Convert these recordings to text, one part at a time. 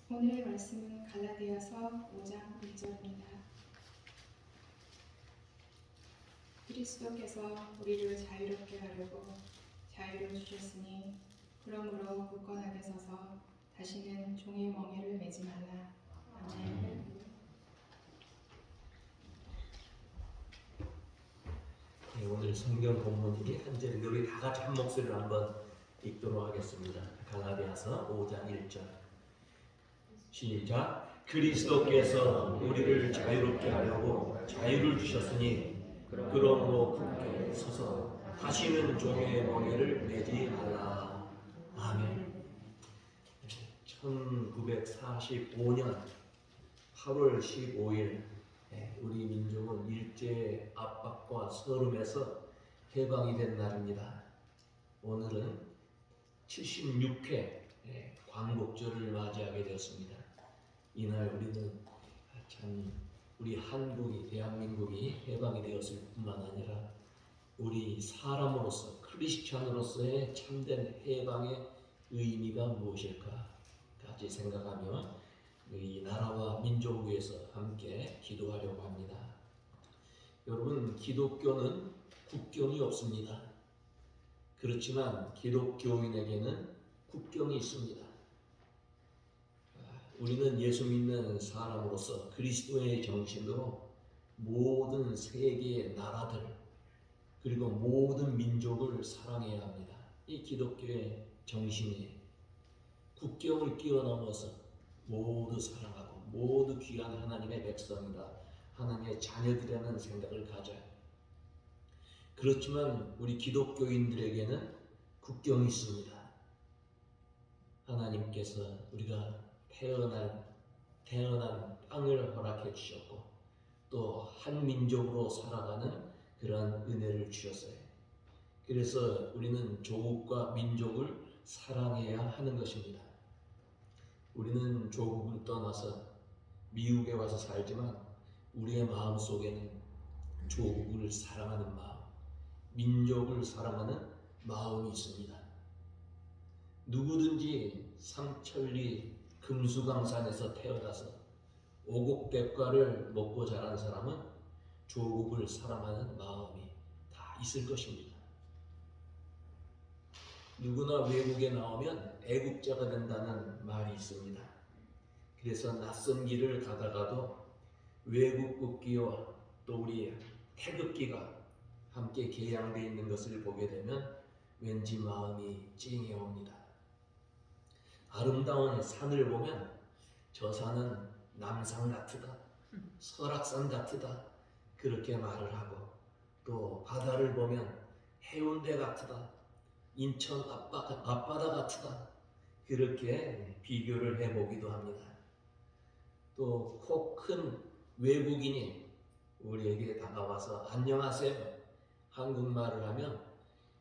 오늘의 말씀은 갈라디아서 5장 1절입니다. 그리스도께서 우리를 자유롭게 하려고 자유를 주셨으니 그러므로 굳건하게 서서 다시는 종의 멍에를 매지 말라. 아멘. 오늘 성경 본문이 한 절인데 우리 다 같이 한 목소리로 한번 읽도록 하겠습니다. 갈라디아서 5장 1절 시작. 그리스도께서 우리를 자유롭게 하려고 자유를 주셨으니 그러므로 굳게 서서 다시는 종의 멍에를 매지 말라. 아멘. 1945년 8월 15일 우리 민족은 일제 압박과 서름에서 해방이 된 날입니다. 오늘은 76회 광복절을 맞이하게 되었습니다. 이날 우리는 참 우리 한국이 대한민국이 해방이 되었을 뿐만 아니라 우리 사람으로서 크리스찬으로서의 참된 해방의 의미가 무엇일까까지 생각하며 이 나라와 민족을 위해서 함께 기도하려고 합니다. 여러분, 기독교는 국경이 없습니다. 그렇지만 기독교인에게는 국경이 있습니다. 우리는 예수 믿는 사람으로서 그리스도의 정신으로 모든 세계의 나라들 그리고 모든 민족을 사랑해야 합니다. 이 기독교의 정신이 국경을 뛰어넘어서 모두 사랑하고 모두 귀한 하나님의 백성이다, 하나님의 자녀들이라는 생각을 가져요. 그렇지만 우리 기독교인들에게는 국경이 있습니다. 하나님께서 우리가 태어난 땅을 허락해 주셨고 또 한 민족으로 살아가는 그런 은혜를 주셨어요. 그래서 우리는 조국과 민족을 사랑해야 하는 것입니다. 우리는 조국을 떠나서 미국에 와서 살지만 우리의 마음 속에는 조국을 사랑하는 마음, 민족을 사랑하는 마음이 있습니다. 누구든지 삼천리 금수강산에서 태어나서 오곡백과를 먹고 자란 사람은 조국을 사랑하는 마음이 다 있을 것입니다. 누구나 외국에 나오면 애국자가 된다는 말이 있습니다. 그래서 낯선 길을 가다가도 외국 국기와 또 우리 태극기가 함께 개양되어 있는 것을 보게 되면 왠지 마음이 찡해옵니다. 아름다운 산을 보면 저 산은 남산 같으다, 설악산 같으다 그렇게 말을 하고, 또 바다를 보면 해운대 같으다, 인천 앞바다 같으다 그렇게 비교를 해보기도 합니다. 또 코 큰 외국인이 우리에게 다가와서 안녕하세요 한국말을 하면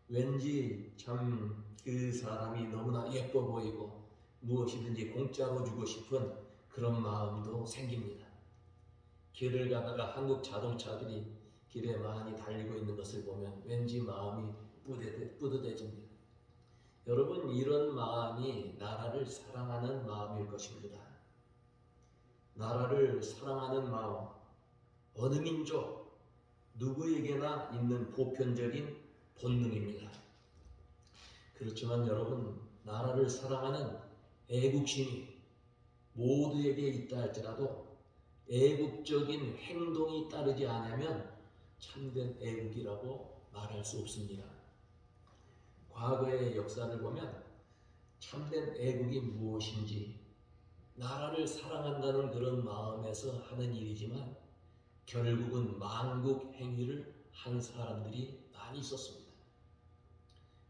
왠지 참 그 사람이 너무나 예뻐 보이고 무엇이든지 공짜로 주고 싶은 그런 마음도 생깁니다. 길을 가다가 한국 자동차들이 길에 많이 달리고 있는 것을 보면 왠지 마음이 뿌듯해집니다. 여러분, 이런 마음이 나라를 사랑하는 마음일 것입니다. 나라를 사랑하는 마음, 어느 민족, 누구에게나 있는 보편적인 본능입니다. 그렇지만 여러분, 나라를 사랑하는 애국심이 모두에게 있다 할지라도 애국적인 행동이 따르지 않으면 참된 애국이라고 말할 수 없습니다. 과거의 역사를 보면 참된 애국이 무엇인지 나라를 사랑한다는 그런 마음에서 하는 일이지만 결국은 망국 행위를 한 사람들이 많이 있었습니다.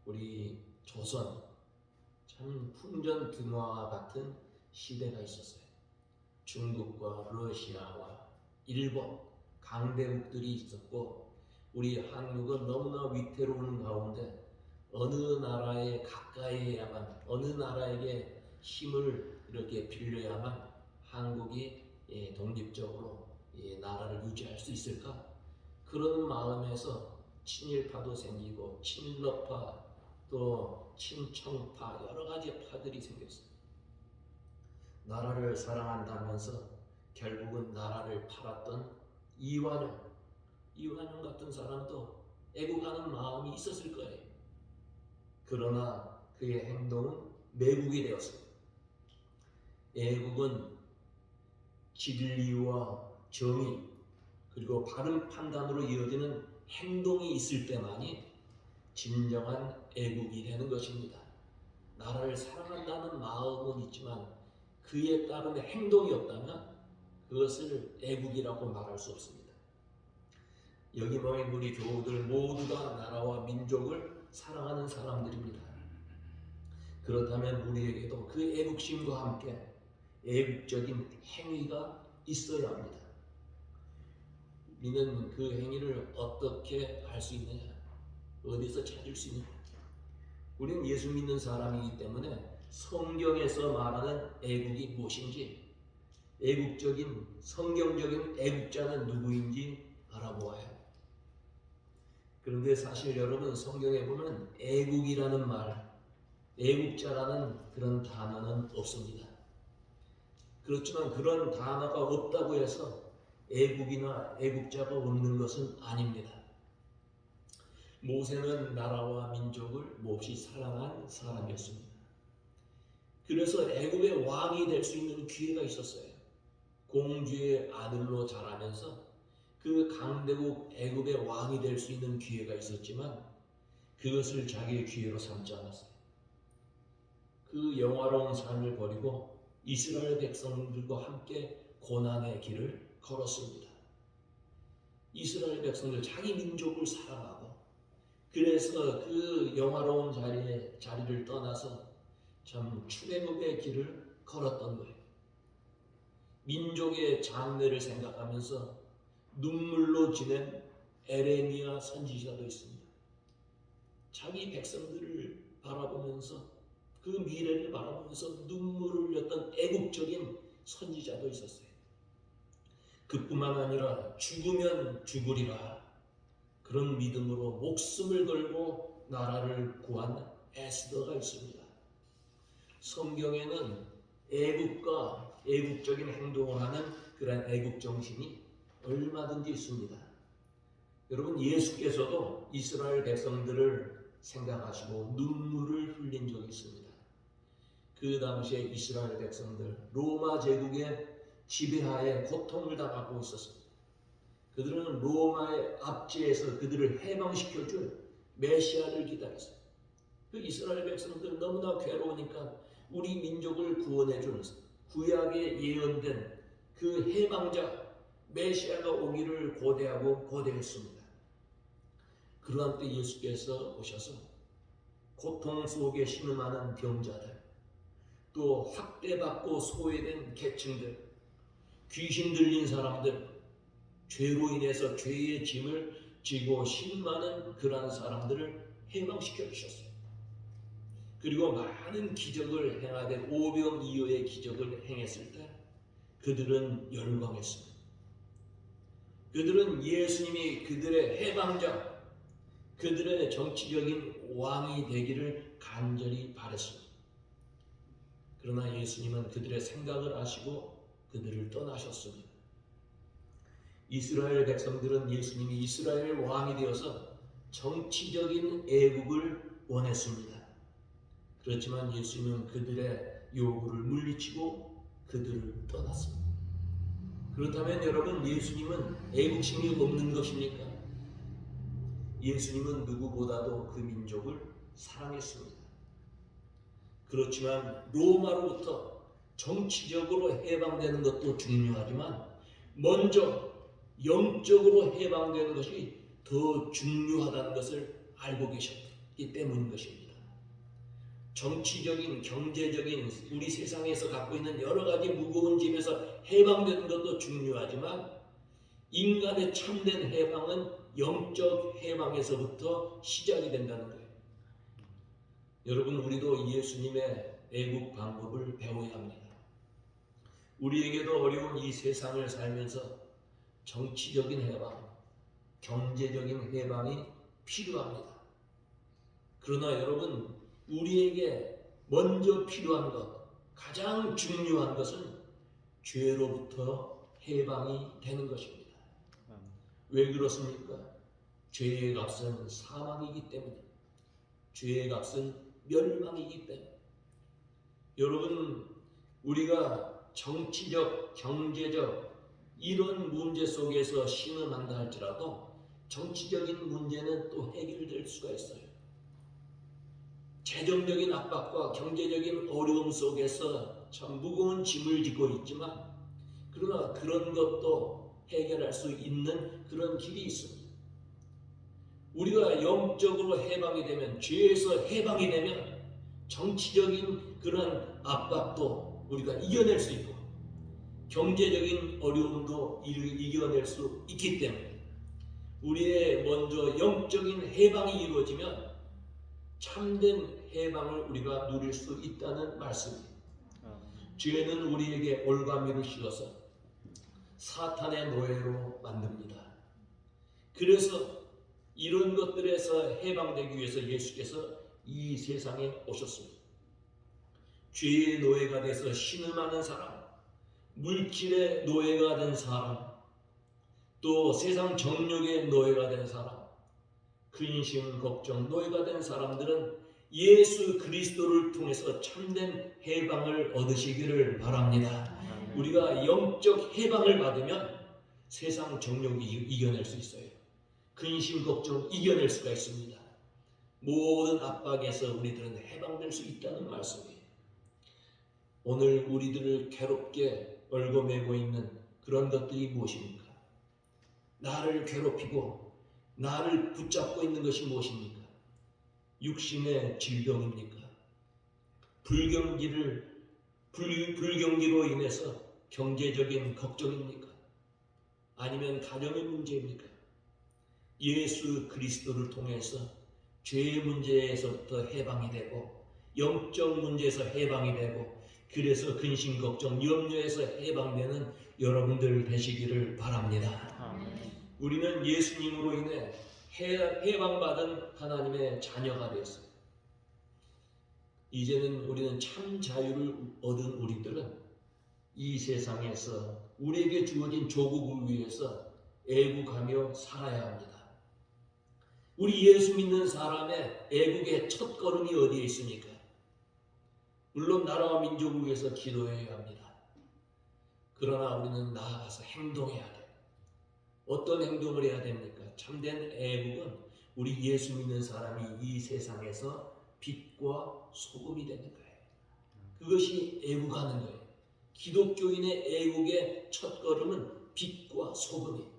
우리 조선 참 풍전등화와 같은 시대가 있었어요. 중국과 러시아와 일본 강대국들이 있었고 우리 한국은 너무나 위태로운 가운데 어느 나라에 가까이 해야만, 어느 나라에게 힘을 이렇게 빌려야만 한국이 독립적으로 나라를 유지할 수 있을까? 그런 마음에서 친일파도 생기고 친러파 또 친청파 여러 가지 파들이 생겼어요. 나라를 사랑한다면서 결국은 나라를 팔았던 이완용 같은 사람도 애국하는 마음이 있었을 거예요. 그러나 그의 행동은 매국이 되었습니다. 애국은 진리와 정의 그리고 바른 판단으로 이어지는 행동이 있을 때만이 진정한 애국이 되는 것입니다. 나라를 사랑한다는 마음은 있지만 그에 따른 행동이 없다면 그것을 애국이라고 말할 수 없습니다. 여기 모인 우리 교우들 모두가 나라와 민족을 사랑하는 사람들입니다. 그렇다면 우리에게도 그 애국심과 함께 애국적인 행위가 있어야 합니다. 우리는 그 행위를 어떻게 할 수 있느냐? 어디서 찾을 수 있느냐? 우리는 예수 믿는 사람이기 때문에 성경에서 말하는 애국이 무엇인지, 애국적인 성경적인 애국자는 누구인지 알아보아야 합니다. 그런데 사실 여러분, 성경에 보면 애국이라는 말, 애국자라는 그런 단어는 없습니다. 그렇지만 그런 단어가 없다고 해서 애국이나 애국자가 없는 것은 아닙니다. 모세는 나라와 민족을 몹시 사랑한 사람이었습니다. 그래서 애굽의 왕이 될 수 있는 기회가 있었어요. 공주의 아들로 자라면서 그 강대국 애굽의 왕이 될 수 있는 기회가 있었지만 그것을 자기의 기회로 삼지 않았어요. 그 영화로운 삶을 버리고 이스라엘 백성들과 함께 고난의 길을 걸었습니다. 이스라엘 백성들 자기 민족을 사랑하고 그래서 그 영화로운 자리를 떠나서 참 출애굽의 길을 걸었던 거예요. 민족의 장래를 생각하면서 눈물로 지낸 에레미야 선지자도 있습니다. 자기 백성들을 바라보면서 그 미래를 바라보면서 눈물을 흘렸던 애국적인 선지자도 있었어요. 그뿐만 아니라 죽으면 죽으리라 그런 믿음으로 목숨을 걸고 나라를 구한 에스더가 있습니다. 성경에는 애국과 애국적인 행동을 하는 그런 애국 정신이 얼마든지 있습니다. 여러분, 예수께서도 이스라엘 백성들을 생각하시고 눈물을 흘린 적이 있습니다. 그 당시에 이스라엘 백성들 로마 제국의 지배하에 고통을 당하고 있었습니다. 그들은 로마의 압제에서 그들을 해방시켜줄 메시아를 기다렸어요. 그 이스라엘 백성들 너무나 괴로우니까 우리 민족을 구원해줄 구약에 예언된 그 해방자 메시아가 오기를 고대하고 고대했습니다. 그러한 때 예수께서 오셔서 고통 속에 신음하는 병자들, 또 학대받고 소외된 계층들, 귀신 들린 사람들, 죄로 인해서 죄의 짐을 지고 신음하는 그러한 사람들을 해방시켜 주셨어요. 그리고 많은 기적을 행하되 오병이어의 기적을 행했을 때 그들은 열광했습니다. 그들은 예수님이 그들의 해방자, 그들의 정치적인 왕이 되기를 간절히 바랐습니다. 그러나 예수님은 그들의 생각을 아시고 그들을 떠나셨습니다. 이스라엘 백성들은 예수님이 이스라엘 왕이 되어서 정치적인 애국을 원했습니다. 그렇지만 예수님은 그들의 요구를 물리치고 그들을 떠났습니다. 그렇다면 여러분, 예수님은 애국심이 없는 것입니까? 예수님은 누구보다도 그 민족을 사랑했습니다. 그렇지만 로마로부터 정치적으로 해방되는 것도 중요하지만 먼저 영적으로 해방되는 것이 더 중요하다는 것을 알고 계셨기 때문인 것입니다. 정치적인, 경제적인 우리 세상에서 갖고 있는 여러 가지 무거운 짐에서 해방되는 것도 중요하지만 인간의 참된 해방은 영적 해방에서부터 시작이 된다는 거예요. 여러분, 우리도 예수님의 애국 방법을 배워야 합니다. 우리에게도 어려운 이 세상을 살면서 정치적인 해방, 경제적인 해방이 필요합니다. 그러나 여러분, 우리에게 먼저 필요한 것, 가장 중요한 것은 죄로부터 해방이 되는 것입니다. 왜 그렇습니까? 죄의 값은 사망이기 때문에, 죄의 값은 멸망이기 때문에. 여러분, 우리가 정치적, 경제적 이런 문제 속에서 신음한다 할지라도 정치적인 문제는 또 해결될 수가 있어요. 재정적인 압박과 경제적인 어려움 속에서 참 무거운 짐을 지고 있지만, 그러나 그런 것도 해결할 수 있는 그런 길이 있습니다. 우리가 영적으로 해방이 되면, 죄에서 해방이 되면 정치적인 그런 압박도 우리가 이겨낼 수 있고 경제적인 어려움도 이겨낼 수 있기 때문에 우리의 먼저 영적인 해방이 이루어지면 참된 해방을 우리가 누릴 수 있다는 말씀입니다. 죄는 우리에게 올가미를 씌워서 사탄의 노예로 만듭니다. 그래서 이런 것들에서 해방되기 위해서 예수께서 이 세상에 오셨습니다. 죄의 노예가 돼서 신음하는 사람, 물질의 노예가 된 사람, 또 세상 정욕의 노예가 된 사람, 근심, 걱정, 노예가 된 사람들은 예수 그리스도를 통해서 참된 해방을 얻으시기를 바랍니다. 우리가 영적 해방을 받으면 세상 정욕이 이겨낼 수 있어요. 근심, 걱정 이겨낼 수가 있습니다. 모든 압박에서 우리들은 해방될 수 있다는 말씀이에요. 오늘 우리들을 괴롭게 얽어매고 있는 그런 것들이 무엇입니까? 나를 괴롭히고 나를 붙잡고 있는 것이 무엇입니까? 육신의 질병입니까? 불경기로 인해서 경제적인 걱정입니까? 아니면 가정의 문제입니까? 예수 그리스도를 통해서 죄의 문제에서부터 해방이 되고 영적 문제에서 해방이 되고 그래서 근심, 걱정, 염려에서 해방되는 여러분들 되시기를 바랍니다. 우리는 예수님으로 인해 해방받은 하나님의 자녀가 되었어요. 이제는 우리는 참 자유를 얻은 우리들은 이 세상에서 우리에게 주어진 조국을 위해서 애국하며 살아야 합니다. 우리 예수 믿는 사람의 애국의 첫 걸음이 어디에 있습니까? 물론 나라와 민족을 위해서 기도해야 합니다. 그러나 우리는 나아가서 행동해야 돼요. 어떤 행동을 해야 됩니까? 참된 애국은 우리 예수 믿는 사람이 이 세상에서 빛과 소금이 되는 거예요. 그것이 애국하는 거예요. 기독교인의 애국의 첫 걸음은 빛과 소금이에요.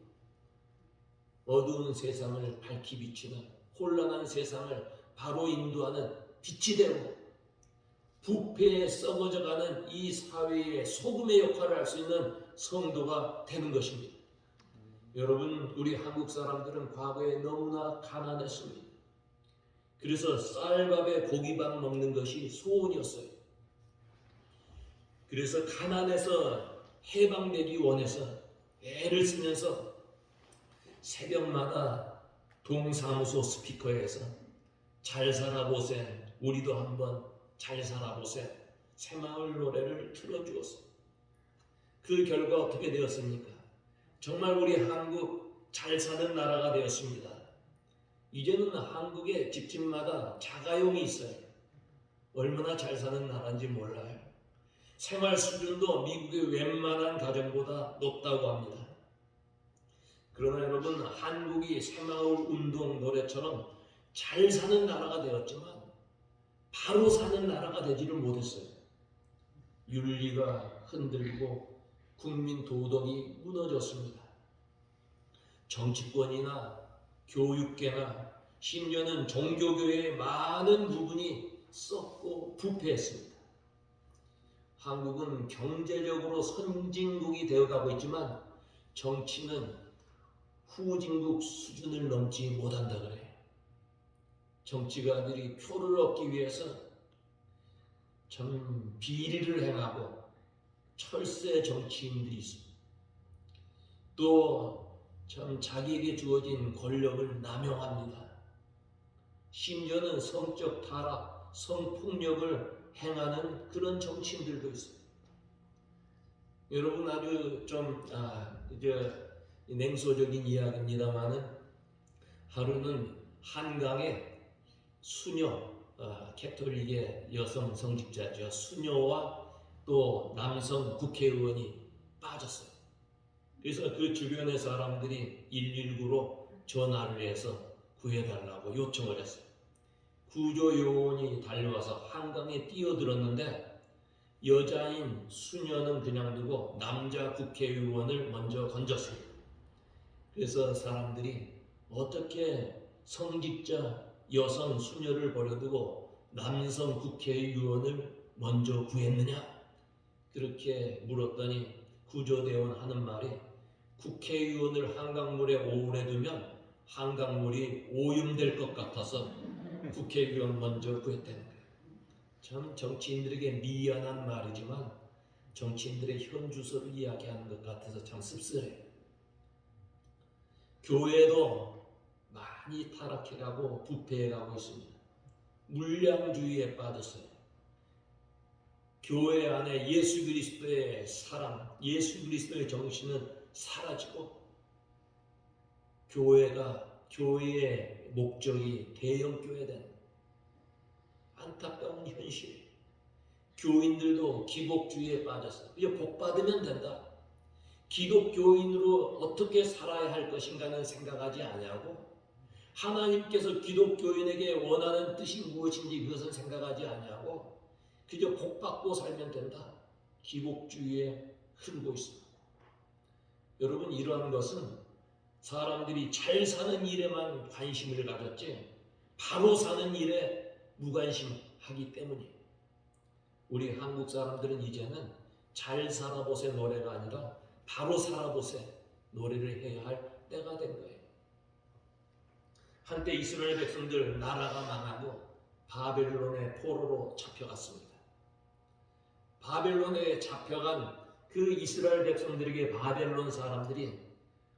어두운 세상을 밝히 비추는, 혼란한 세상을 바로 인도하는 빛이 되고 부패에 썩어져가는 이 사회의 소금의 역할을 할 수 있는 성도가 되는 것입니다. 여러분, 우리 한국 사람들은 과거에 너무나 가난했습니다. 그래서 쌀밥에 고기밥 먹는 것이 소원이었어요. 그래서 가난해서 해방되기 원해서 애를 쓰면서 새벽마다 동사무소 스피커에서 잘 살아보세, 우리도 한번 잘 살아보세, 새마을 노래를 틀어주었어요. 그 결과 어떻게 되었습니까? 정말 우리 한국 잘 사는 나라가 되었습니다. 이제는 한국의 집집마다 자가용이 있어요. 얼마나 잘 사는 나라인지 몰라요. 생활 수준도 미국의 웬만한 가정보다 높다고 합니다. 그러나 여러분, 한국이 새마을 운동 노래처럼 잘 사는 나라가 되었지만 바로 사는 나라가 되지를 못했어요. 윤리가 흔들리고 국민 도덕이 무너졌습니다. 정치권이나 교육계나 심지어는 종교교회의 많은 부분이 썩고 부패했습니다. 한국은 경제적으로 선진국이 되어가고 있지만 정치는 후진국 수준을 넘지 못한다 그래요. 정치가들이 표를 얻기 위해서 참 비리를 행하고 철새 정치인들이 있습니다. 또 참 자기에게 주어진 권력을 남용합니다. 심지어는 성적 타락, 성폭력을 행하는 그런 정치인들도 있어요. 여러분 아주 좀 이제 냉소적인 이야기입니다만은 하루는 한강에 수녀 캐톨릭의 여성 성직자죠. 수녀와 또 남성 국회의원이 빠졌어요. 그래서 그 주변의 사람들이 119로 전화를 해서 구해달라고 요청을 했어요. 구조 요원이 달려와서 한강에 뛰어들었는데 여자인 수녀는 그냥 두고 남자 국회의원을 먼저 건졌습니다. 그래서 사람들이 어떻게 성직자 여성 수녀를 버려두고 남성 국회의원을 먼저 구했느냐? 그렇게 물었더니 구조대원 하는 말이 국회의원을 한강물에 오래 두면 한강물이 오염될 것 같아서 국회의원 먼저 구했다는 거예요. 참 정치인들에게 미안한 말이지만 정치인들의 현주소를 이야기하는 것 같아서 참 씁쓸해요. 교회도 많이 타락해가고 부패해가고 있습니다. 물량주의에 빠졌어요. 교회 안에 예수 그리스도의 사랑, 예수 그리스도의 정신은 사라지고 교회의 목적이 대형교회 된 안타까운 현실. 교인들도 기복주의에 빠졌어요. 이제 복 받으면 된다. 기독교인으로 어떻게 살아야 할 것인가는 생각하지 아니하고 하나님께서 기독교인에게 원하는 뜻이 무엇인지 그것은 생각하지 아니하고 그저 복 받고 살면 된다. 기복주의에 흐르고 있습니다. 여러분 이러한 것은 사람들이 잘 사는 일에만 관심을 가졌지 바로 사는 일에 무관심하기 때문이에요. 우리 한국 사람들은 이제는 잘 살아보세 노래가 아니라 바로 살아보세 노래를 해야 할 때가 된 거예요. 한때 이스라엘 백성들 나라가 망하고 바벨론의 포로로 잡혀갔습니다. 바벨론에 잡혀간 그 이스라엘 백성들에게 바벨론 사람들이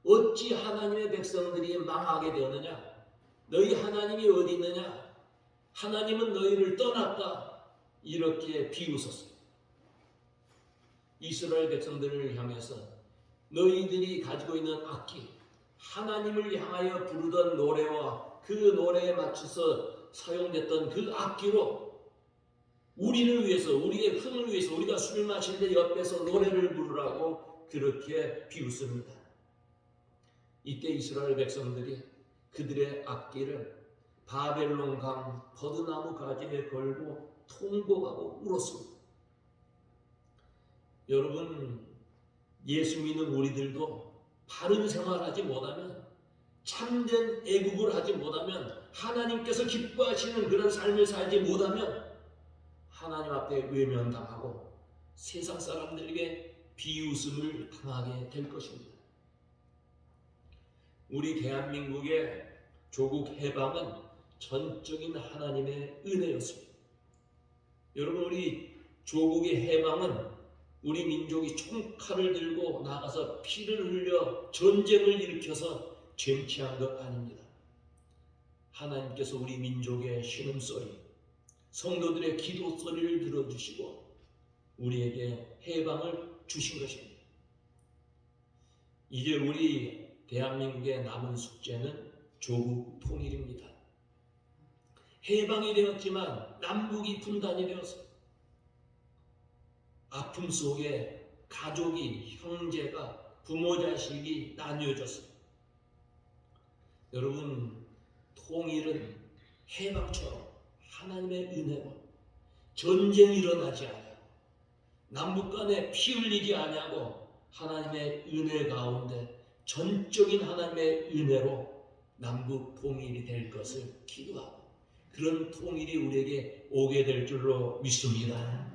어찌 하나님의 백성들이 망하게 되었느냐? 너희 하나님이 어디 있느냐? 하나님은 너희를 떠났다. 이렇게 비웃었어요. 이스라엘 백성들을 향해서 너희들이 가지고 있는 악기, 하나님을 향하여 부르던 노래와 그 노래에 맞춰서 사용됐던 그 악기로 우리를 위해서, 우리의 흥을 위해서 우리가 술 마실 때 옆에서 노래를 부르라고 그렇게 비웃습니다. 이때 이스라엘 백성들이 그들의 악기를 바벨론 강 버드나무 가지에 걸고 통곡하고 울었습니다. 여러분 예수 믿는 우리들도 바른 생활하지 못하면 참된 애국을 하지 못하면 하나님께서 기뻐하시는 그런 삶을 살지 못하면 하나님 앞에 외면당하고 세상 사람들에게 비웃음을 당하게 될 것입니다. 우리 대한민국의 조국 해방은 전적인 하나님의 은혜였습니다. 여러분 우리 조국의 해방은 우리 민족이 총칼을 들고 나가서 피를 흘려 전쟁을 일으켜서 쟁취한 것 아닙니다. 하나님께서 우리 민족의 신음소리, 성도들의 기도 소리를 들어주시고 우리에게 해방을 주신 것입니다. 이제 우리 대한민국의 남은 숙제는 조국 통일입니다. 해방이 되었지만 남북이 분단이 되었습니다. 아픔 속에 가족이, 형제가, 부모 자식이 나뉘어졌습니다. 여러분 통일은 해방처럼 하나님의 은혜로 전쟁이 일어나지 않아요. 남북 간에 피 흘리지 아니하고 하나님의 은혜 가운데 전적인 하나님의 은혜로 남북 통일이 될 것을 기도하고 그런 통일이 우리에게 오게 될 줄로 믿습니다.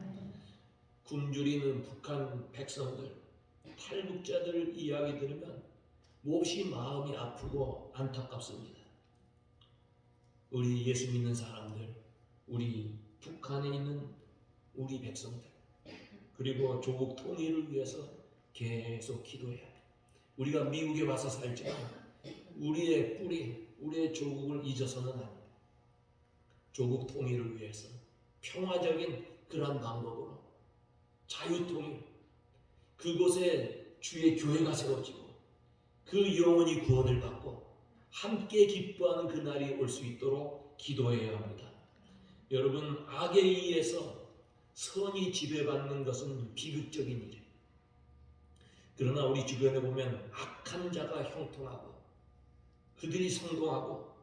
굶주리는 북한 백성들, 탈북자들 이야기 들으면 몹시 마음이 아프고 안타깝습니다. 우리 예수 믿는 사람들, 우리 북한에 있는 우리 백성들, 그리고 조국 통일을 위해서 계속 기도해야 합니다. 우리가 미국에 와서 살지만 우리의 뿌리, 우리의 조국을 잊어서는 안 됩니다. 조국 통일을 위해서, 평화적인 그러한 방법으로 자유통일, 그곳에 주의 교회가 세워지고 그 영혼이 구원을 받고 함께 기뻐하는 그날이 올 수 있도록 기도해야 합니다. 여러분, 악에 의해서 선이 지배받는 것은 비극적인 일이에요. 그러나 우리 주변에 보면 악한 자가 형통하고 그들이 성공하고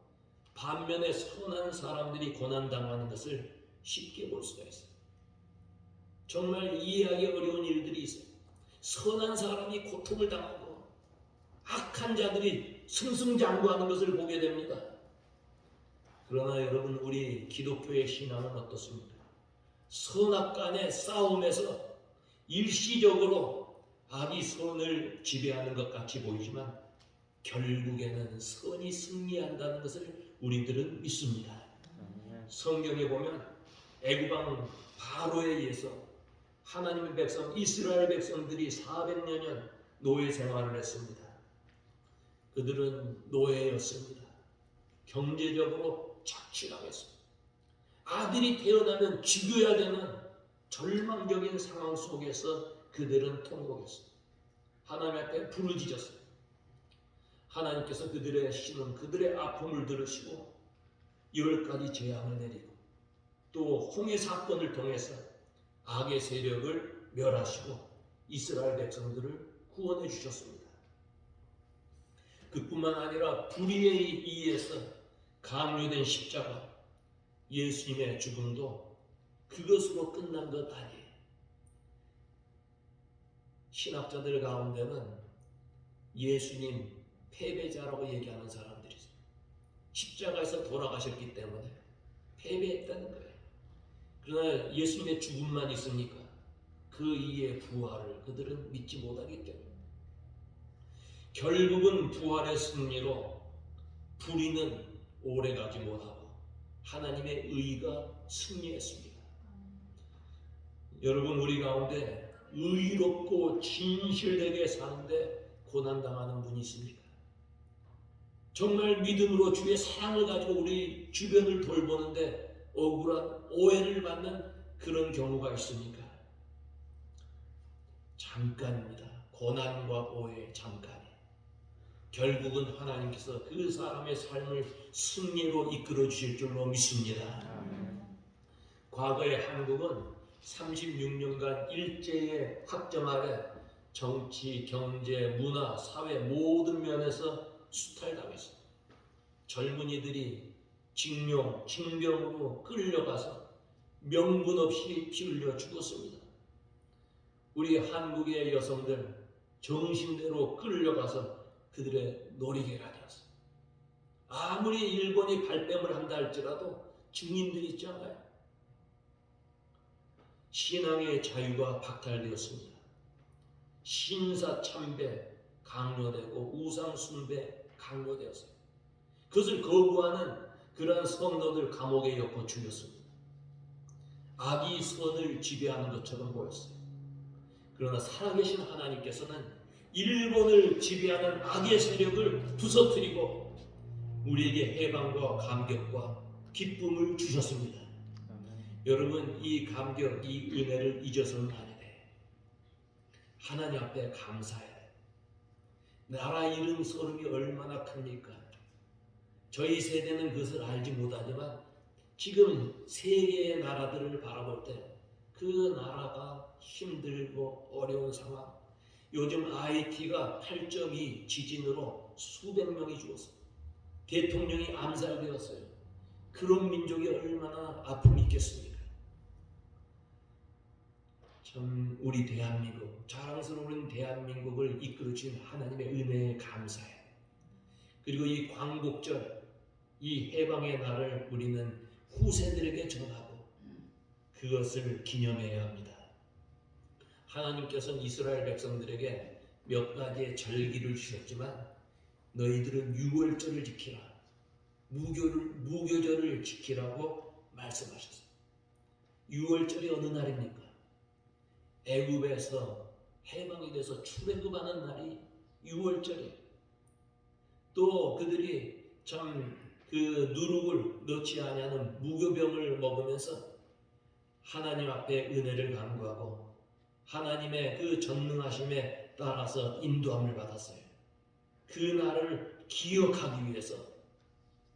반면에 선한 사람들이 고난당하는 것을 쉽게 볼 수가 있어요. 정말 이해하기 어려운 일들이 있어요. 선한 사람이 고통을 당하고 악한 자들이 승승장구하는 것을 보게 됩니다. 그러나 여러분, 우리 기독교의 신앙은 어떻습니까? 선악 간의 싸움에서 일시적으로 악이 선을 지배하는 것 같이 보이지만 결국에는 선이 승리한다는 것을 우리들은 믿습니다. 성경에 보면 애굽왕 바로에 의해서 하나님의 백성 이스라엘 백성들이 400년 노예 생활을 했습니다. 그들은 노예였습니다. 경제적으로 착취당했습니다. 아들이 태어나면 죽여야 되는 절망적인 상황 속에서 그들은 통곡했습니다. 하나님 앞에 부르짖었습니다. 하나님께서 그들의 신음, 그들의 아픔을 들으시고 10가지 재앙을 내리고 또 홍해 사건을 통해서 악의 세력을 멸하시고 이스라엘 백성들을 구원해 주셨습니다. 그뿐만 아니라 불의에 의해서 강요된 십자가, 예수님의 죽음도 그것으로 끝난 것 아니에요. 신학자들 가운데는 예수님 패배자라고 얘기하는 사람들이 있어요. 십자가에서 돌아가셨기 때문에 패배했다는 거예요. 그러나 예수님의 죽음만 있으니까 그 이의 부활을 그들은 믿지 못하기 때문에 결국은 부활의 승리로 불의는 오래가지 못하고 하나님의 의가 승리했습니다. 여러분, 우리 가운데 의롭고 진실되게 사는데 고난당하는 분이 있습니까? 정말 믿음으로 주의 사랑을 가지고 우리 주변을 돌보는데 억울한 오해를 받는 그런 경우가 있습니까? 잠깐입니다. 고난과 오해 잠깐. 결국은 하나님께서 그 사람의 삶을 승리로 이끌어 주실 줄로 믿습니다. 과거의 한국은 36년간 일제의 학점 아래 정치, 경제, 문화, 사회 모든 면에서 수탈당했습니다. 젊은이들이 징용, 징병으로 끌려가서 명분 없이 피 흘려 죽었습니다. 우리 한국의 여성들 정신대로 끌려가서 그들의 놀이개가 되었습니다. 아무리 일본이 발뺌을 한다 할지라도 증인들이 있지 않아요? 신앙의 자유가 박탈되었습니다. 신사 참배 강요되고 우상 숭배 강요되었어요. 그것을 거부하는 그러한 성도들 감옥에 엮어 죽였습니다. 악이 선을 지배하는 것처럼 보였어요. 그러나 살아계신 하나님께서는 일본을 지배하는 악의 세력을 부서뜨리고 우리에게 해방과 감격과 기쁨을 주셨습니다. 여러분, 이 감격, 이 은혜를 잊어서는 안 돼. 하나님 앞에 감사해야 돼. 나라 잃은 소름이 얼마나 큽니까? 저희 세대는 그것을 알지 못하지만 지금 세계의 나라들을 바라볼 때 그 나라가 힘들고 어려운 상황, 요즘 IT가 8.2 지진으로 수백 명이 죽었어요. 대통령이 암살되었어요. 그런 민족이 얼마나 아픔이 있겠습니까? 참 우리 대한민국, 자랑스러운 대한민국을 이끌어주신 하나님의 은혜에 감사해. 그리고 이 광복절, 이 해방의 날을 우리는 후세들에게 전하고 그것을 기념해야 합니다. 하나님께서는 이스라엘 백성들에게 몇 가지의 절기를 주셨지만 너희들은 유월절을 지키라, 무교절을 지키라고 말씀하셨어요. 유월절이 어느 날입니까? 애굽에서 해방이 돼서 출애굽하는 날이 유월절이에요. 또 그들이 참 그 누룩을 넣지 아니하는 무교병을 먹으면서 하나님 앞에 은혜를 간구하고 하나님의 그 전능하심에 따라서 인도함을 받았어요. 그 날을 기억하기 위해서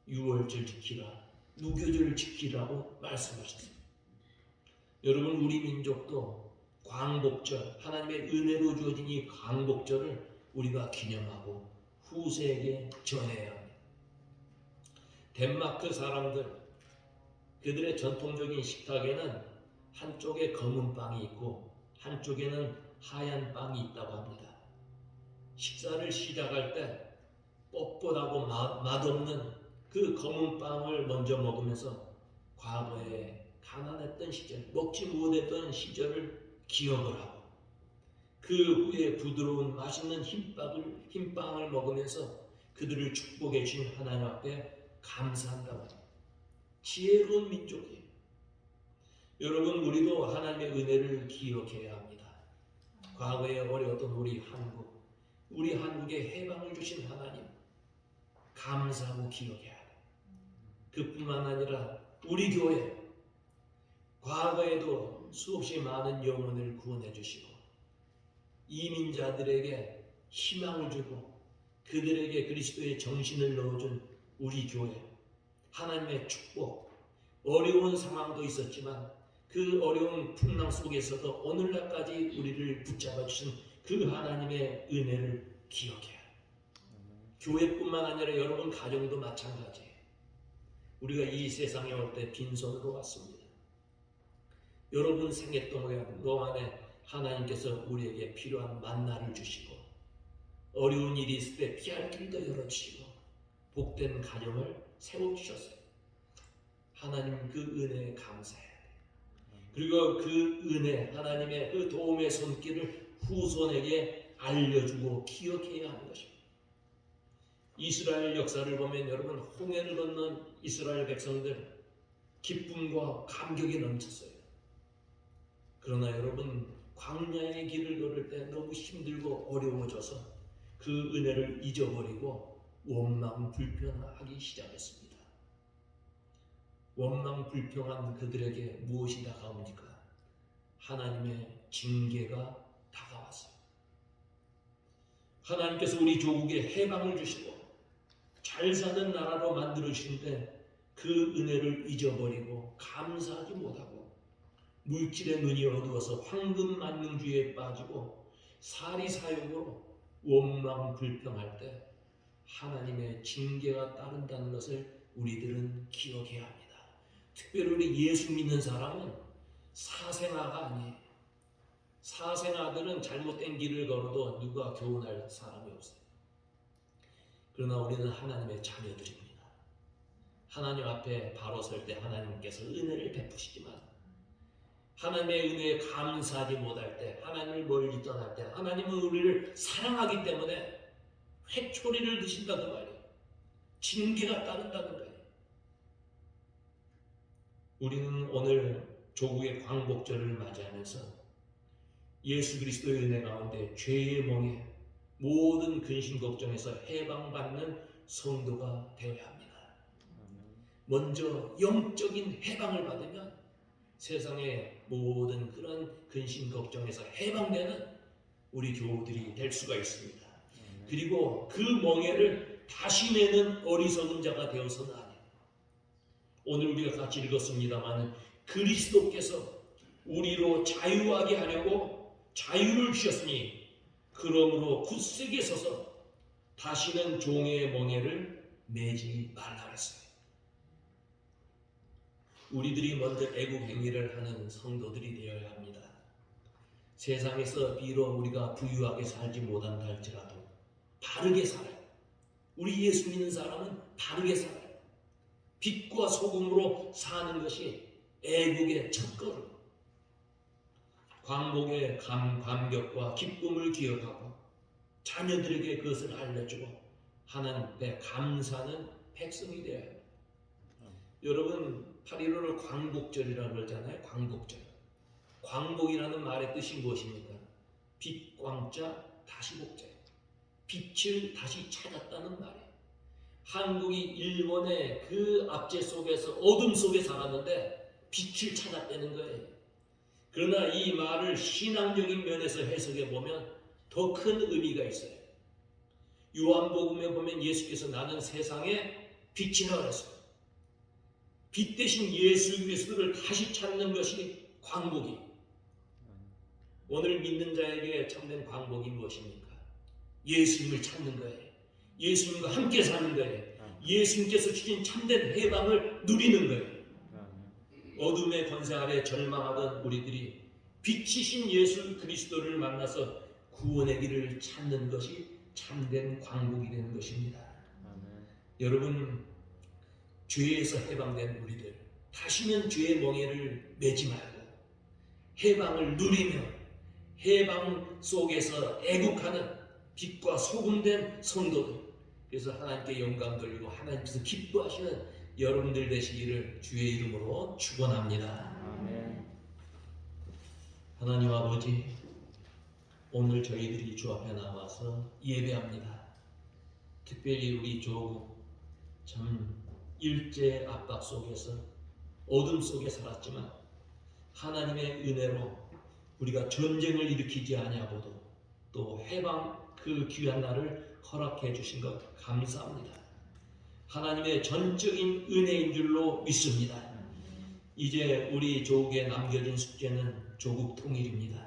유월절 지키라, 무교절 지키라고 말씀하셨어요. 여러분, 우리 민족도 광복절, 하나님의 은혜로 주어진 이 광복절을 우리가 기념하고 후세에게 전해야 합니다. 덴마크 사람들, 그들의 전통적인 식탁에는 한쪽에 검은 빵이 있고 한쪽에는 하얀 빵이 있다고 합니다. 식사를 시작할 때 뻣뻣하고 맛없는 그 검은 빵을 먼저 먹으면서 과거에 가난했던 시절, 먹지 못했던 시절을 기억을 하고 그 후에 부드러운 맛있는 흰빵을 먹으면서 그들을 축복해 주신 하나님 앞에 감사한다고 합니다. 지혜로운 민족이에요. 여러분, 우리도 하나님의 은혜를 기억해야 합니다. 과거에 어려웠던 우리 한국, 우리 한국에 해방을 주신 하나님 감사하고 기억해야 해요. 그뿐만 아니라 우리 교회 과거에도 수없이 많은 영혼을 구원해 주시고 이민자들에게 희망을 주고 그들에게 그리스도의 정신을 넣어준 우리 교회, 하나님의 축복, 어려운 상황도 있었지만 그 어려운 풍랑 속에서도 오늘날까지 우리를 붙잡아 주신 그 하나님의 은혜를 기억해야 해요. 교회뿐만 아니라 여러분 가정도 마찬가지예요. 우리가 이 세상에 올 때 빈손으로 왔습니다. 여러분 생애 동안에 하나님께서 우리에게 필요한 만나를 주시고 어려운 일이 있을 때 피할 길도 열어주시고 복된 가정을 세워주셨어요. 하나님 그 은혜에 감사해야 돼요. 그리고 그 은혜, 하나님의 그 도움의 손길을 후손에게 알려주고 기억해야 하는 것입니다. 이스라엘 역사를 보면 여러분, 홍해를 건넌 이스라엘 백성들 기쁨과 감격이 넘쳤어요. 그러나 여러분, 광야의 길을 걸을 때 너무 힘들고 어려워져서 그 은혜를 잊어버리고 원망 불평하기 시작했습니다. 원망 불평한 그들에게 무엇이 다가옵니까? 하나님의 징계가 다가왔어요. 하나님께서 우리 조국에 해방을 주시고 잘 사는 나라로 만들어 주신데 그 은혜를 잊어버리고 감사하지 못하고 물질의 눈이 어두워서 황금 만능주의에 빠지고 사리사욕으로 원망 불평할 때 하나님의 징계가 따른다는 것을 우리들은 기억해야 합니다. 특별히 우리 예수 믿는 사람은 사생아가 아니에요. 사생아들은 잘못된 길을 걸어도 누가 교훈할 사람이 없어요. 그러나 우리는 하나님의 자녀들입니다. 하나님 앞에 바로 설 때 하나님께서 은혜를 베푸시지만 하나님의 은혜에 감사하지 못할 때, 하나님을 멀리 떠날 때 하나님은 우리를 사랑하기 때문에 회초리를 드신다는 말이에요. 징계가 따른다는 거예요. 우리는 오늘 조국의 광복절을 맞이하면서 예수 그리스도의 은혜 가운데 죄의 멍에 모든 근심 걱정에서 해방받는 성도가 되어야 합니다. 먼저 영적인 해방을 받으면 세상의 모든 그런 근심 걱정에서 해방되는 우리 교우들이 될 수가 있습니다. 그리고 그 멍에를 다시 내는 어리석은 자가 되어서는 안 해요. 오늘 우리가 같이 읽었습니다만 그리스도께서 우리로 자유하게 하려고 자유를 주셨으니 그러므로 굳세게 서서 다시는 종의 멍에를 매지 말라 했어요. 우리들이 먼저 애국 행위를 하는 성도들이 되어야 합니다. 세상에서 비록 우리가 부유하게 살지 못한다 할지라도 바르게 살아요. 우리 예수 믿는 사람은 바르게 살아요. 빛과 소금으로 사는 것이 애국의 첫걸음. 광복의 감격과 기쁨을 기억하고 자녀들에게 그것을 알려주고 하나님 앞에 감사하는 백성이 되어야 합니다. 여러분, 8.15를 광복절이라고 그러잖아요. 광복절. 광복이라는 말의 뜻이 무엇입니까? 빛, 광자, 다시 복자. 빛을 다시 찾았다는 말이에요. 한국이 일본의 그 압제 속에서 어둠 속에 살았는데 빛을 찾았다는 거예요. 그러나 이 말을 신앙적인 면에서 해석해 보면 더 큰 의미가 있어요. 요한복음에 보면 예수께서 나는 세상의 빛이라 그랬어요. 빛 대신 예수 그리스도를 다시 찾는 것이 광복이. 오늘 믿는 자에게 참된 광복이 무엇입니까? 예수님을 찾는 거예요. 예수님과 함께 사는 거예요. 예수님께서 주신 참된 해방을 누리는 거예요. 어둠의 권세 아래 절망하던 우리들이 빛이신 예수 그리스도를 만나서 구원의 길을 찾는 것이 참된 광복이 되는 것입니다. 여러분, 죄에서 해방된 우리들, 다시는 죄의 멍에를 매지 말고 해방을 누리며 해방 속에서 애국하는 빛과 소금된 성도들, 그래서 하나님께 영광 돌리고 하나님께서 기뻐하시는 여러분들 되시기를 주의 이름으로 축원합니다. 아멘. 하나님 아버지, 오늘 저희들이 주 앞에 나와서 예배합니다. 특별히 우리 조국 참 일제 압박 속에서 어둠 속에 살았지만 하나님의 은혜로 우리가 전쟁을 일으키지 아니하고도 또 해방 그 귀한 날을 허락해 주신 것 감사합니다. 하나님의 전적인 은혜인 줄로 믿습니다. 이제 우리 조국에 남겨진 숙제는 조국 통일입니다.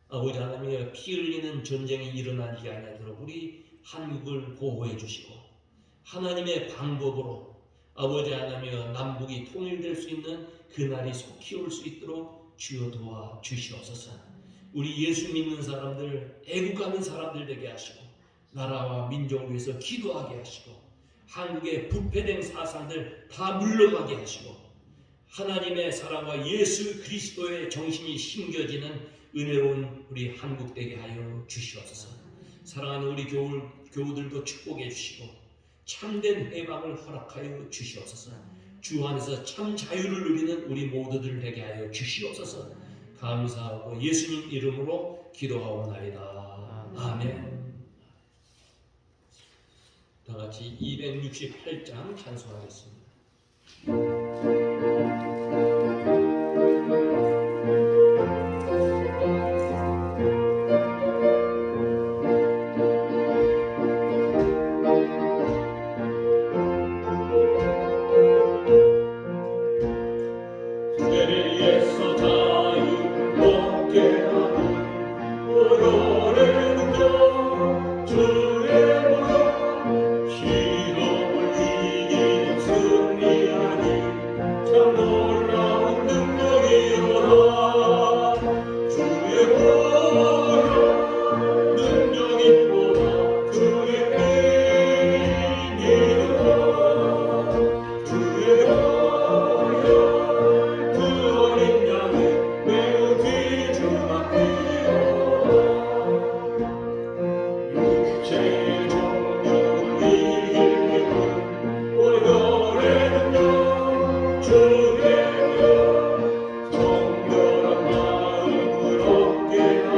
아버지 하나님의 피 흘리는 전쟁이 일어나지 않도록 우리 한국을 보호해 주시고 하나님의 방법으로 아버지 하나님의 남북이 통일될 수 있는 그날이 속히 올 수 있도록 주여 도와 주시옵소서. 우리 예수 믿는 사람들, 애국하는 사람들 되게 하시고 나라와 민족을 위해서 기도하게 하시고 한국의 부패된 사상들 다 물러가게 하시고 하나님의 사랑과 예수 그리스도의 정신이 심겨지는 은혜로운 우리 한국 되게 하여 주시옵소서. 사랑하는 우리 교우들도 축복해 주시고 참된 해방을 허락하여 주시옵소서. 주 안에서 참 자유를 누리는 우리 모두들 되게 하여 주시옵소서. 감사하고 예수님 이름으로 기도하옵나이다. 아멘. 다 같이 268장 찬송하겠습니다. 주의 정결한 마음을 얻게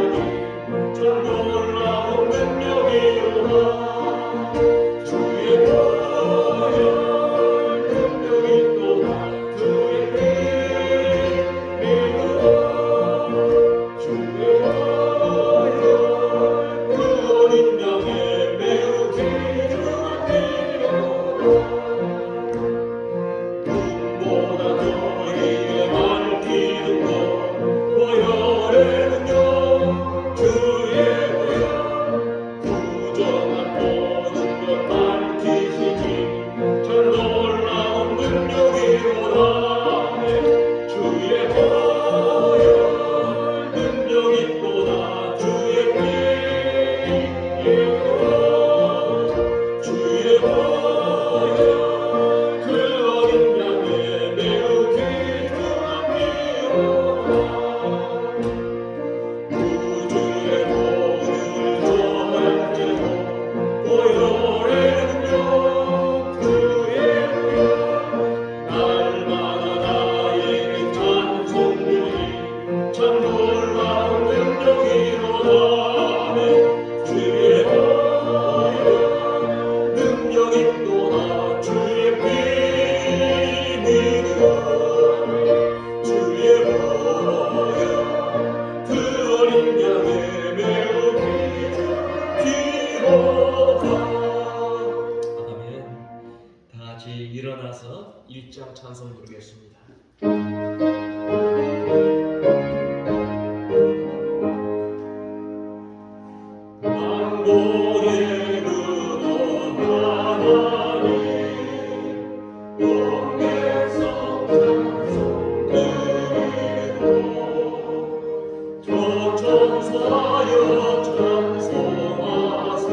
사역 찬송하세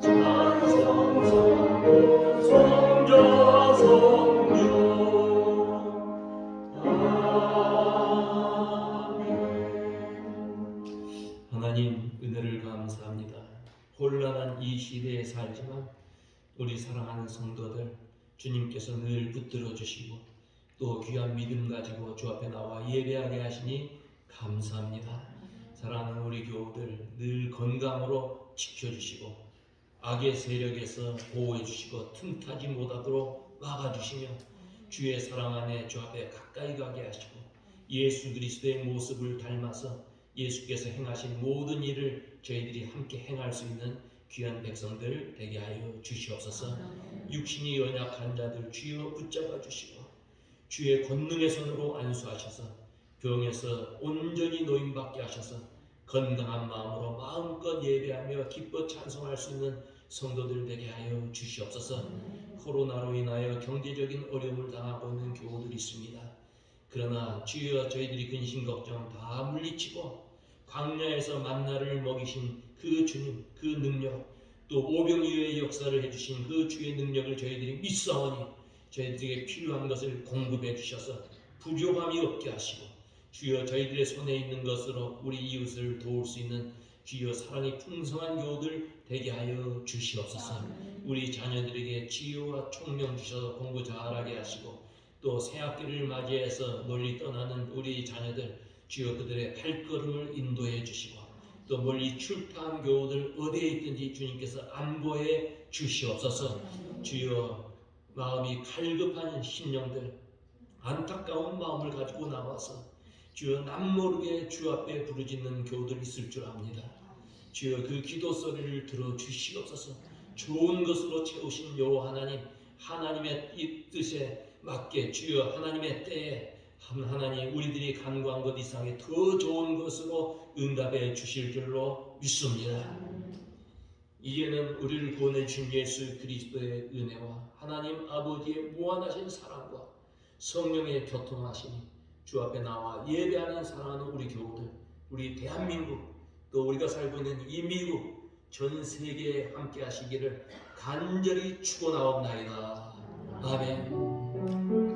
찬송 성부 성자 성령 하나님 은혜를 감사합니다. 혼란한 이 시대에 살지만 우리 사랑하는 성도들 주님께서 늘 붙들어 주시고 또 귀한 믿음 가지고 주 앞에 나와 예배하게 하시니 감사합니다. 사랑하는 우리 교우들 늘 건강으로 지켜주시고 악의 세력에서 보호해 주시고 틈타지 못하도록 막아주시며 주의 사랑 안에 주 앞에 가까이 가게 하시고 예수 그리스도의 모습을 닮아서 예수께서 행하신 모든 일을 저희들이 함께 행할 수 있는 귀한 백성들 되게 하여 주시옵소서. 육신이 연약한 자들 주여 붙잡아 주시고 주의 권능의 손으로 안수하셔서 병에서 온전히 노임받게 하셔서 건강한 마음으로 마음껏 예배하며 기뻐 찬송할 수 있는 성도들 되게 하여 주시옵소서. 코로나로 인하여 경제적인 어려움을 당하고 있는 교우들이 있습니다. 그러나 주여 저희들이 근심 걱정 다 물리치고 광야에서 만나를 먹이신 그 주님 그 능력 또 오병이어의 역사를 해주신 그 주의 능력을 저희들이 믿사오니 저희들에게 필요한 것을 공급해 주셔서 부족함이 없게 하시고 주여 저희들의 손에 있는 것으로 우리 이웃을 도울 수 있는 주여 사랑이 풍성한 교우들 되게 하여 주시옵소서. 우리 자녀들에게 지혜와 총명 주셔서 공부 잘하게 하시고 또 새학기를 맞이해서 멀리 떠나는 우리 자녀들 주여 그들의 발걸음을 인도해 주시고 또 멀리 출타한 교우들 어디에 있든지 주님께서 안보해 주시옵소서. 주여 마음이 갈급한 심령들 안타까운 마음을 가지고 나와서 주여 남모르게 주 앞에 부르짖는 교우들 있을 줄 압니다. 주여 그 기도 소리를 들어 주시옵소서. 좋은 것으로 채우신 여호와 하나님 하나님의 이 뜻에 맞게 주여 하나님의 때에 하나님 우리들이 간구한 것 이상의 더 좋은 것으로 응답해 주실 줄로 믿습니다. 이제는 우리를 구원해 준 예수 그리스도의 은혜와 하나님 아버지의 무한하신 사랑과 성령의 교통하심이 주 앞에 나와 예배하는 사랑하는 우리 교우들 우리 대한민국 또 우리가 살고 있는 이 미국 전 세계에 함께 하시기를 간절히 축원하옵나이다. 아멘.